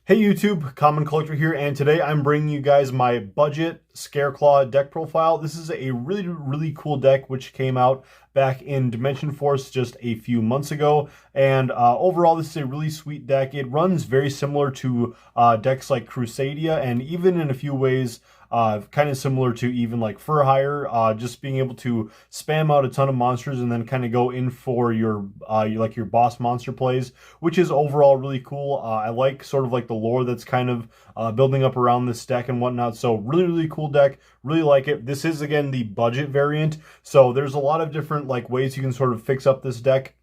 Hey YouTube, Common Collector here, and today I'm bringing you guys my budget Scareclaw deck profile. This is a really cool deck which came out back in Dimension Force just a few months ago, and overall this is a really sweet deck. It runs very similar to decks like Crusadia, and even in a few ways kind of similar to even like Fur Hire, just being able to spam out a ton of monsters and then kind of go in for your boss monster plays, which is overall really cool. I like sort of like the lore that's kind of building up around this deck and whatnot. So really cool deck. Really like it. This is again the budget variant, so there's a lot of different like ways you can sort of fix up this deck.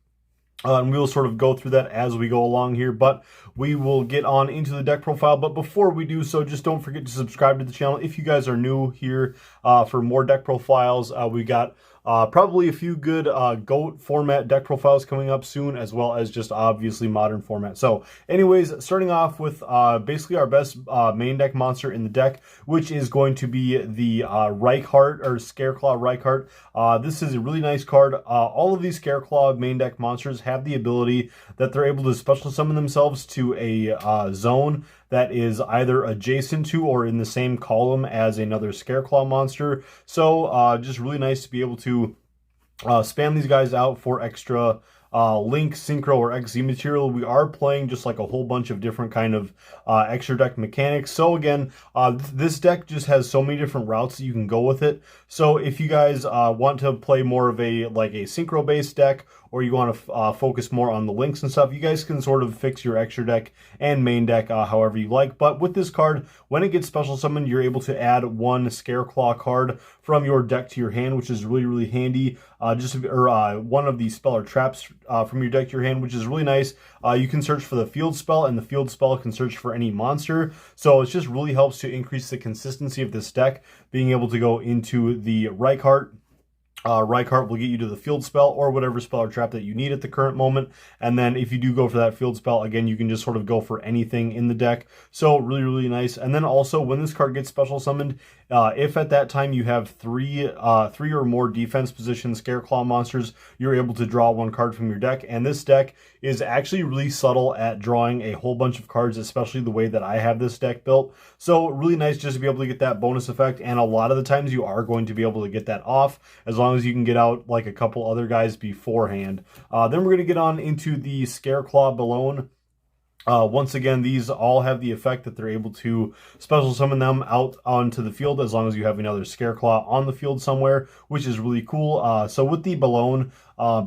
And we will sort of go through that as we go along here, but we will get on into the deck profile. But before we do so, just don't forget to subscribe to the channel if you guys are new here for more deck profiles. We got probably a few good GOAT format deck profiles coming up soon, as well as just obviously modern format. So anyways, starting off with basically our best main deck monster in the deck, which is going to be the Reichart, or Scareclaw Reichart. This is a really nice card. All of these Scareclaw main deck monsters have the ability that they're able to special summon themselves to a zone that is either adjacent to or in the same column as another Scareclaw monster. So just really nice to be able to spam these guys out for extra Link, Synchro, or XZ material. We are playing just like a whole bunch of different kind of extra deck mechanics. So again, this deck just has so many different routes that you can go with it. So if you guys want to play more of a Synchro based deck, or you want to focus more on the links and stuff, you guys can sort of fix your extra deck and main deck however you like. But with this card, when it gets special summoned, you're able to add one Scareclaw card from your deck to your hand, which is really handy. One of the spell or traps from your deck to your hand, which is really nice. You can search for the field spell, and the field spell can search for any monster. So it just really helps to increase the consistency of this deck, being able to go into the Reichart. Reichart will get you to the field spell or whatever spell or trap that you need at the current moment. And then if you do go for that field spell, again, you can just sort of go for anything in the deck. So really nice. And then also when this card gets special summoned, if at that time you have three or more defense position Scareclaw monsters, you're able to draw one card from your deck. And this deck is actually really subtle at drawing a whole bunch of cards, especially the way that I have this deck built. So really nice just to be able to get that bonus effect. And a lot of the times you are going to be able to get that off as long as you can get out like a couple other guys beforehand. Then we're going to get on into the Scareclaw Balone. Once again, these all have the effect that they're able to special summon them out onto the field as long as you have another Scareclaw on the field somewhere, which is really cool. So with the Balone,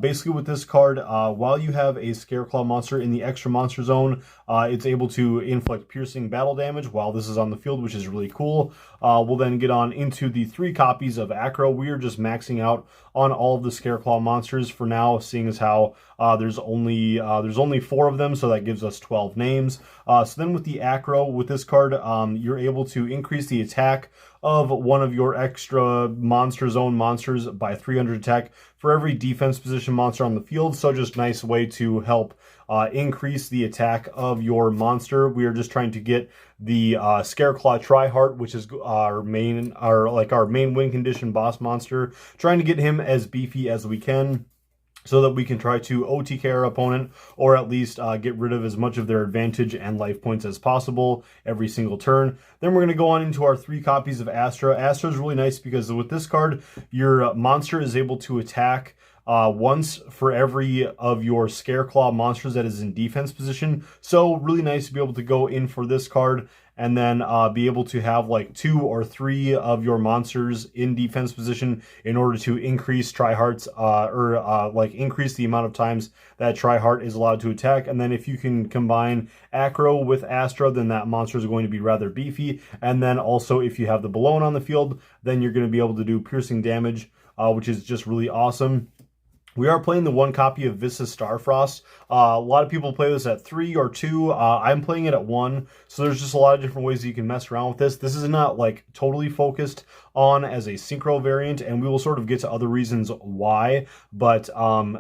basically with this card, while you have a Scareclaw monster in the extra monster zone, it's able to inflict piercing battle damage while this is on the field, which is really cool. We'll then get on into the 3 copies of Acro. We are just maxing out on all of the Scareclaw monsters for now, seeing as how there's only 4 of them, so that gives us 12 names. So then with the Acro, with this card, you're able to increase the attack of one of your extra monster zone monsters by 300 attack for every defense position monster on the field. So just nice way to help increase the attack of your monster. We are just trying to get the Scareclaw Tryhard, which is our main win condition boss monster, trying to get him as beefy as we can, so that we can try to OTK our opponent, or at least get rid of as much of their advantage and life points as possible every single turn. Then we're going to go on into our 3 copies of Astra. Astra is really nice because with this card, your monster is able to attack once for every of your Scareclaw monsters that is in defense position. So really nice to be able to go in for this card and then be able to have like 2 or 3 of your monsters in defense position in order to increase Tryhart's increase the amount of times that Tryhart is allowed to attack. And then if you can combine Acro with Astra, then that monster is going to be rather beefy. And then also if you have the Balone on the field, then you're going to be able to do piercing damage, which is just really awesome. We are playing the 1 copy of Vista Starfrost. A lot of people play this at 3 or 2. I'm playing it at 1. So there's just a lot of different ways you can mess around with this. This is not like totally focused on as a synchro variant, and we will sort of get to other reasons why. But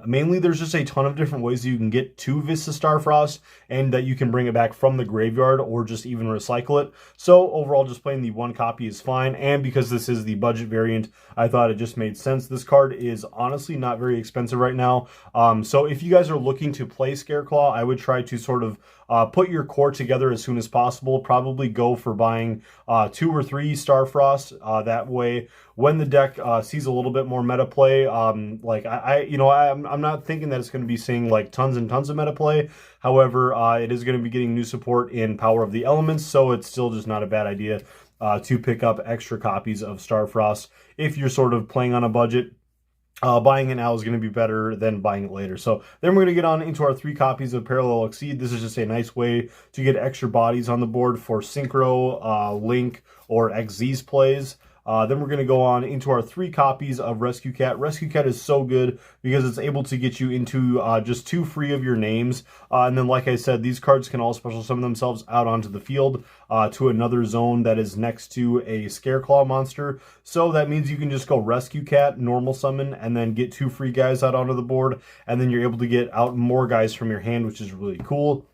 mainly there's just a ton of different ways you can get to Vista Starfrost, and that you can bring it back from the graveyard or just even recycle it. So overall, just playing the 1 copy is fine. And because this is the budget variant, I thought it just made sense. This card is honestly not very expensive expensive right now. So if you guys are looking to play Scareclaw, I would try to sort of put your core together as soon as possible. Probably go for buying 2 or 3 Starfrost. That way, when the deck sees a little bit more meta play, like I'm not thinking that it's going to be seeing like tons and tons of meta play. However, it is going to be getting new support in Power of the Elements, so it's still just not a bad idea to pick up extra copies of Starfrost if you're sort of playing on a budget. Buying it now is going to be better than buying it later. So then we're going to get on into our 3 copies of Parallel Exceed. This is just a nice way to get extra bodies on the board for Synchro, Link, or XZ's plays. Then we're going to go on into our 3 copies of Rescue Cat. Rescue Cat is so good because it's able to get you into just 2 free of your names. And then, like I said, these cards can all special summon themselves out onto the field to another zone that is next to a Scareclaw monster. So that means you can just go Rescue Cat, normal summon, and then get 2 free guys out onto the board. And then you're able to get out more guys from your hand, which is really cool.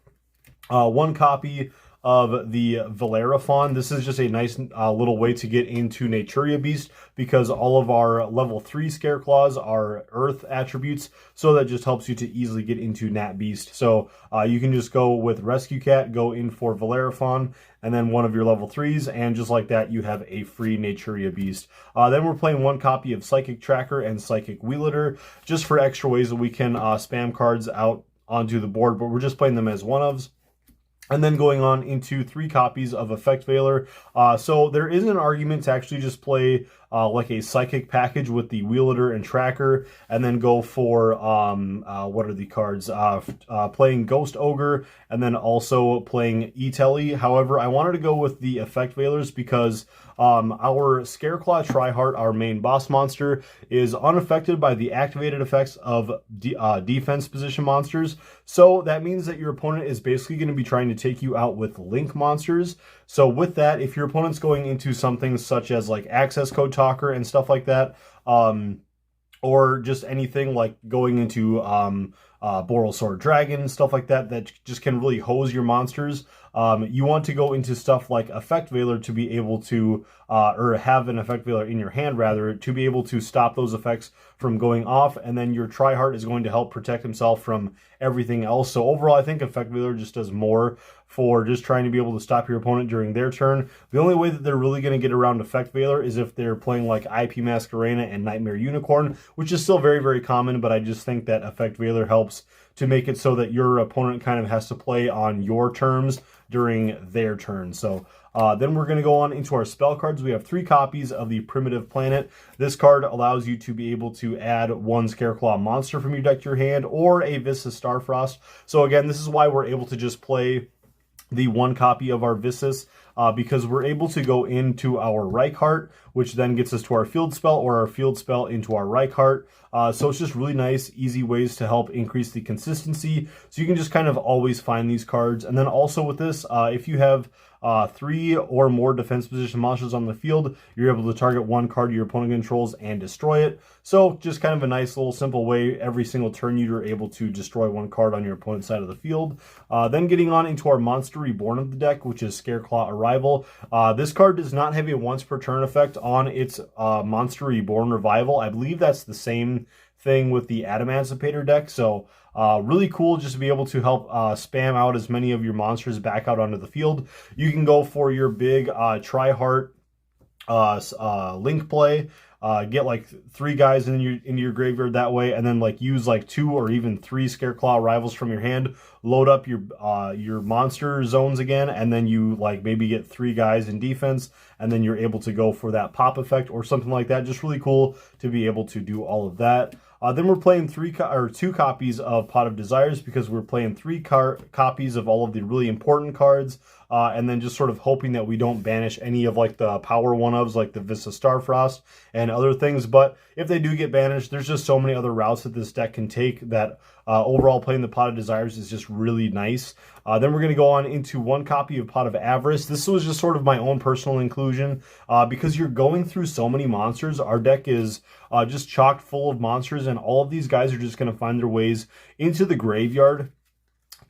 1 copy of the Valeraphon. This is just a nice little way to get into Naturia Beast because all of our level 3 Scareclaws are Earth attributes, so that just helps you to easily get into Nat Beast. So you can just go with Rescue Cat, go in for Valeraphon, and then one of your level 3s, and just like that, you have a free Naturia Beast. Then we're playing 1 copy of Psychic Tracker and Psychic Wheelator, just for extra ways that we can spam cards out onto the board, but we're just playing them as one-ofs. And then going on into 3 copies of Effect Veiler. So there is an argument to actually just play like a Psychic package with the Wheelator and Tracker, and then go for, what are the cards? Playing Ghost Ogre, and then also playing E-Telly. However, I wanted to go with the Effect Veilers because our Scareclaw Triheart, our main boss monster, is unaffected by the activated effects of defense position monsters. So that means that your opponent is basically going to be trying to take you out with Link monsters. So with that, if your opponent's going into something such as like Access Code Talker and stuff like that, or just anything like going into Boral Sword Dragon, stuff like that, that just can really hose your monsters. You want to go into stuff like Effect Veiler to be able to, or have an Effect Veiler in your hand rather, to be able to stop those effects from going off, and then your Triheart is going to help protect himself from everything else. So overall, I think Effect Veiler just does more for just trying to be able to stop your opponent during their turn. The only way that they're really going to get around Effect Veiler is if they're playing like IP Masquerena and Nightmare Unicorn, which is still very, very common, but I just think that Effect Veiler helps to make it so that your opponent kind of has to play on your terms during their turn. So then we're going to go on into our spell cards. We have 3 copies of the Primitive Planet. This card allows you to be able to add 1 Scareclaw monster from your deck to your hand, or a Viscous Starfrost. So again, this is why we're able to just play the 1 copy of our Viscous, because we're able to go into our Reichheart, which then gets us to our field spell, or our field spell into our Reichheart. So it's just really nice, easy ways to help increase the consistency. So you can just kind of always find these cards. And then also with this, if you have 3 or more defense position monsters on the field, you're able to target 1 card your opponent controls and destroy it. So just kind of a nice little simple way. Every single turn you're able to destroy 1 card on your opponent's side of the field. Then getting on into our Monster Reborn of the deck, which is Scareclaw Arrival. This card does not have a once per turn effect on its Monster Reborn Revival. I believe that's the same thing with the Adamancipator deck. So really cool just to be able to help spam out as many of your monsters back out onto the field. You can go for your big Triheart Link play. Get like 3 guys into your graveyard that way, and then like use like 2 or even 3 Scareclaw Rivals from your hand, load up your monster zones again, and then you like maybe get 3 guys in defense, and then you're able to go for that pop effect or something like that. Just really cool to be able to do all of that. Then we're playing 2 copies of Pot of Desires, because we're playing 3 copies of all of the really important cards, and then just sort of hoping that we don't banish any of like the power one-ofs like the Viscous Starfrost and other things. But if they do get banished, there's just so many other routes that this deck can take that overall playing the Pot of Desires is just really nice. Then we're going to go on into 1 copy of Pot of Avarice. This was just sort of my own personal inclusion because you're going through so many monsters. Our deck is just chock full of monsters, and all of these guys are just going to find their ways into the graveyard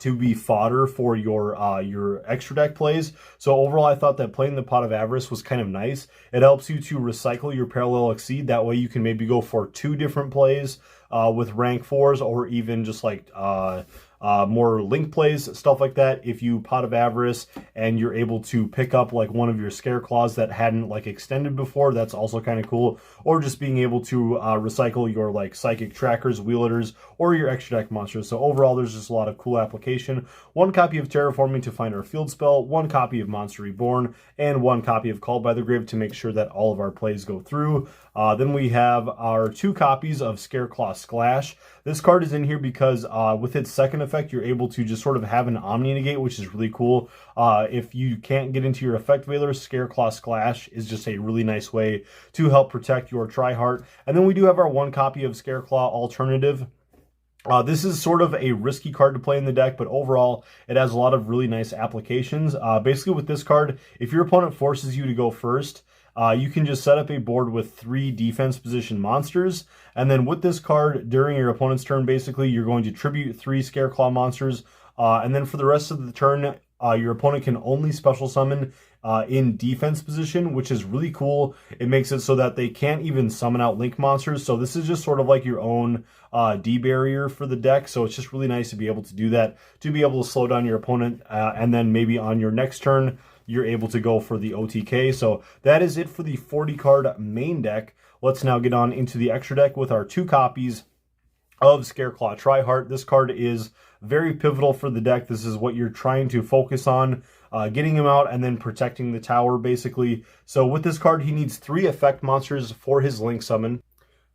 to be fodder for your extra deck plays. So overall, I thought that playing the Pot of Avarice was kind of nice. It helps you to recycle your Parallel Exceed. That way you can maybe go for 2 different plays with rank 4s, or even just like more link plays, stuff like that. If you Pot of Avarice and you're able to pick up like one of your Scareclaws that hadn't like extended before, that's also kind of cool. Or just being able to recycle your like Psychic Trackers, Wielders, or your extra deck monsters. So overall, there's just a lot of cool application. 1 copy of Terraforming to find our field spell, 1 copy of Monster Reborn, and 1 copy of Called by the Grave to make sure that all of our plays go through. Then we have our 2 copies of Scareclaw Splash. This card is in here because with its second effect, you're able to just sort of have an Omni Negate, which is really cool. If you can't get into your effect Veiler, Scareclaw Splash is just a really nice way to help protect your Tri-Heart. And then we do have our 1 copy of Scareclaw Alternative. This is sort of a risky card to play in the deck, but overall, it has a lot of really nice applications. Basically, with this card, if your opponent forces you to go first, you can just set up a board with 3 defense position monsters, and then with this card, during your opponent's turn, basically, you're going to tribute 3 Scareclaw monsters, and then for the rest of the turn, your opponent can only special summon in defense position, which is really cool. It makes it so that they can't even summon out link monsters, so this is just sort of like your own D-barrier for the deck, so it's just really nice to be able to do that, to be able to slow down your opponent, and then maybe on your next turn, you're able to go for the OTK. So that is it for the 40 card main deck. Let's now get on into the extra deck with our 2 copies of Scareclaw Tri-Heart. This card is very pivotal for the deck. This is what you're trying to focus on, getting him out and then protecting the tower, basically. So with this card, he needs 3 effect monsters for his link summon.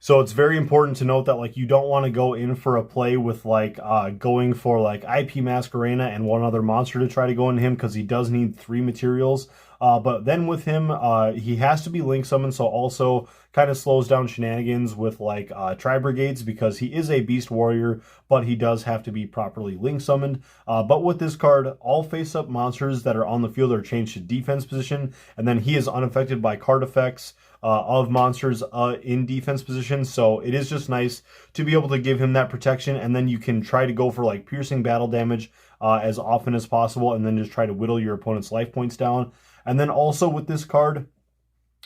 So it's very important to note that like you don't want to go in for a play with like going for like IP Masquerena and 1 other monster to try to go into him, because he does need 3 materials. But then with him, he has to be link summoned, so also kind of slows down shenanigans with like Tri-Brigades, because he is a Beast Warrior, but he does have to be properly link summoned. But with this card, all face-up monsters that are on the field are changed to defense position, and then he is unaffected by card effects of monsters in defense position. So it is just nice to be able to give him that protection, and then you can try to go for like piercing battle damage as often as possible, and then just try to whittle your opponent's life points down. And then also with this card,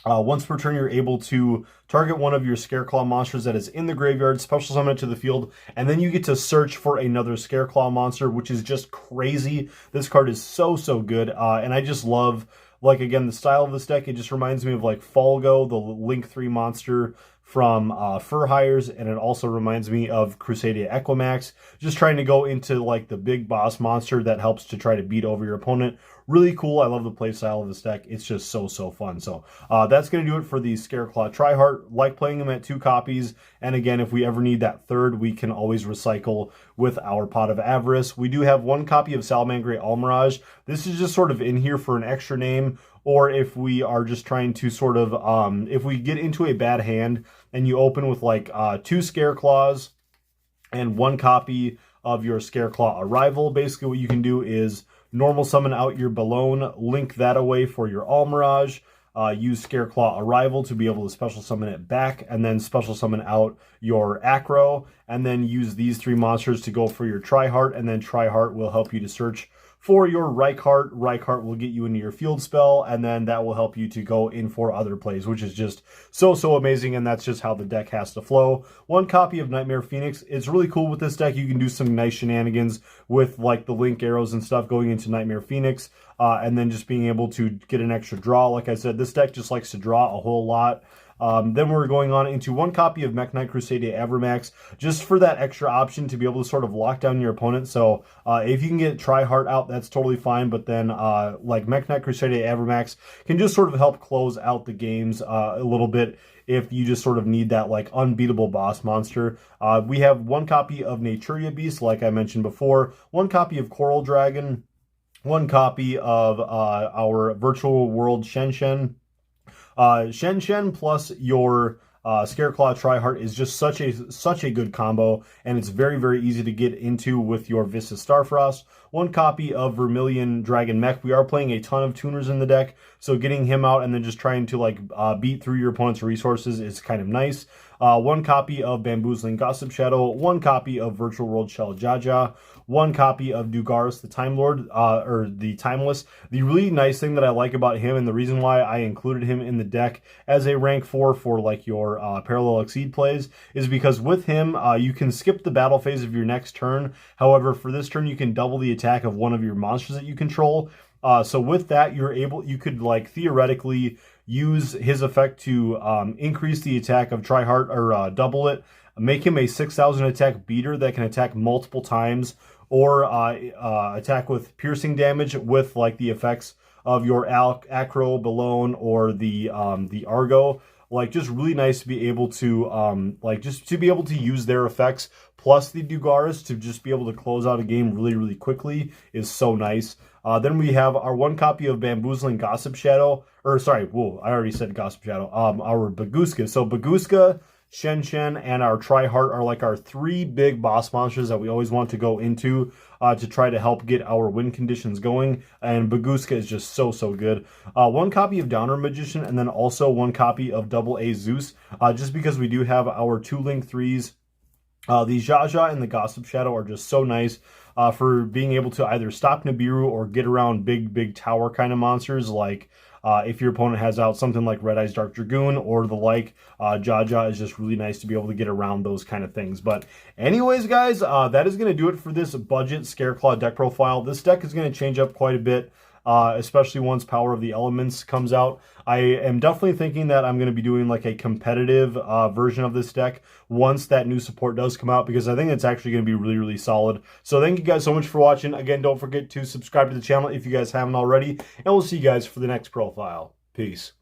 once per turn, you're able to target one of your Scareclaw monsters that is in the graveyard, special summon it to the field, and then you get to search for another Scareclaw monster, which is just crazy. This card is so good, and I just love, like, again, the style of this deck. It just reminds me of like Falgo, the Link 3 monster from Fur Hires, and it also reminds me of Crusadia Equimax, just trying to go into like the big boss monster that helps to try to beat over your opponent. Really cool. I love the play style of this deck. It's just so fun. So that's going to do it for the Scareclaw Tri-Heart. Like playing them at 2 copies, and again, if we ever need that 3rd, we can always recycle with our Pot of Avarice. We do have 1 copy of Salamangreat Almirage. This is just sort of in here for an extra name, or if we are just trying to sort of, if we get into a bad hand and you open with like 2 Scareclaws and 1 copy of your Scareclaw Arrival, basically what you can do is normal summon out your Balone, link that away for your Almirage, use Scareclaw Arrival to be able to special summon it back, and then special summon out your Acro, and then use these 3 monsters to go for your Tri-Heart, and then Tri-Heart will help you to search for your Reichheart. Reichheart will get you into your field spell, and then that will help you to go in for other plays, which is just so amazing, and that's just how the deck has to flow. 1 copy of Nightmare Phoenix. It's really cool with this deck. You can do some nice shenanigans with like the link arrows and stuff going into Nightmare Phoenix, and then just being able to get an extra draw. Like I said, this deck just likes to draw a whole lot. Then we're going on into 1 copy of Mech Knight Crusadia Avarice, just for that extra option to be able to sort of lock down your opponent. So if you can get Tri-Heart out, that's totally fine. But then like Mech Knight Crusadia Avarice can just sort of help close out the games a little bit if you just sort of need that like unbeatable boss monster. We have 1 copy of Naturia Beast, like I mentioned before, 1 copy of Coral Dragon, 1 copy of our Virtual World Shen Shen. Shen Shen plus your Scareclaw Tri-Heart is just such a good combo, and it's very easy to get into with your Vista Starfrost. 1 copy of Vermilion Dragon Mech. We are playing a ton of tuners in the deck, so getting him out and then just trying to like beat through your opponent's resources is kind of nice. 1 copy of Bamboozling Gossip Shadow, 1 copy of Virtual World Shell Jaja, 1 copy of Dugaris the Time Lord, or the Timeless. The really nice thing that I like about him, and the reason why I included him in the deck as a rank 4 for like your Parallel Exceed plays, is because with him, you can skip the battle phase of your next turn. However, for this turn, you can double the attack of one of your monsters that you control. So with that, you could like theoretically use his effect to increase the attack of Tryhard, or double it, make him a 6,000 attack beater that can attack multiple times, or attack with piercing damage with like the effects of your Acro, Balone, or the Argo. Like, just really nice to be able to just to be able to use their effects plus the Dugaris to just be able to close out a game really, really quickly is so nice. Then we have our 1 copy of Bamboozling Gossip Shadow, or sorry, whoa, I already said Gossip Shadow. Our Baguska. So Baguska, Shen Shen, and our Tryhard are like our 3 big boss monsters that we always want to go into to try to help get our win conditions going. And Baguska is just so, so good. 1 copy of Downer Magician, and then also 1 copy of Double A Zeus, just because we do have our 2 Link 3s. The Jaja and the Gossip Shadow are just so nice for being able to either stop Nibiru or get around big tower kind of monsters, like if your opponent has out something like Red Eyes Dark Dragoon or the like. Jaja is just really nice to be able to get around those kind of things. But anyways, guys, that is going to do it for this budget Scareclaw deck profile. This deck is going to change up quite a bit, especially once Power of the Elements comes out. I am definitely thinking that I'm going to be doing like a competitive version of this deck once that new support does come out, because I think it's actually going to be really, really solid. So thank you guys so much for watching. Again, don't forget to subscribe to the channel if you guys haven't already, and we'll see you guys for the next profile. Peace.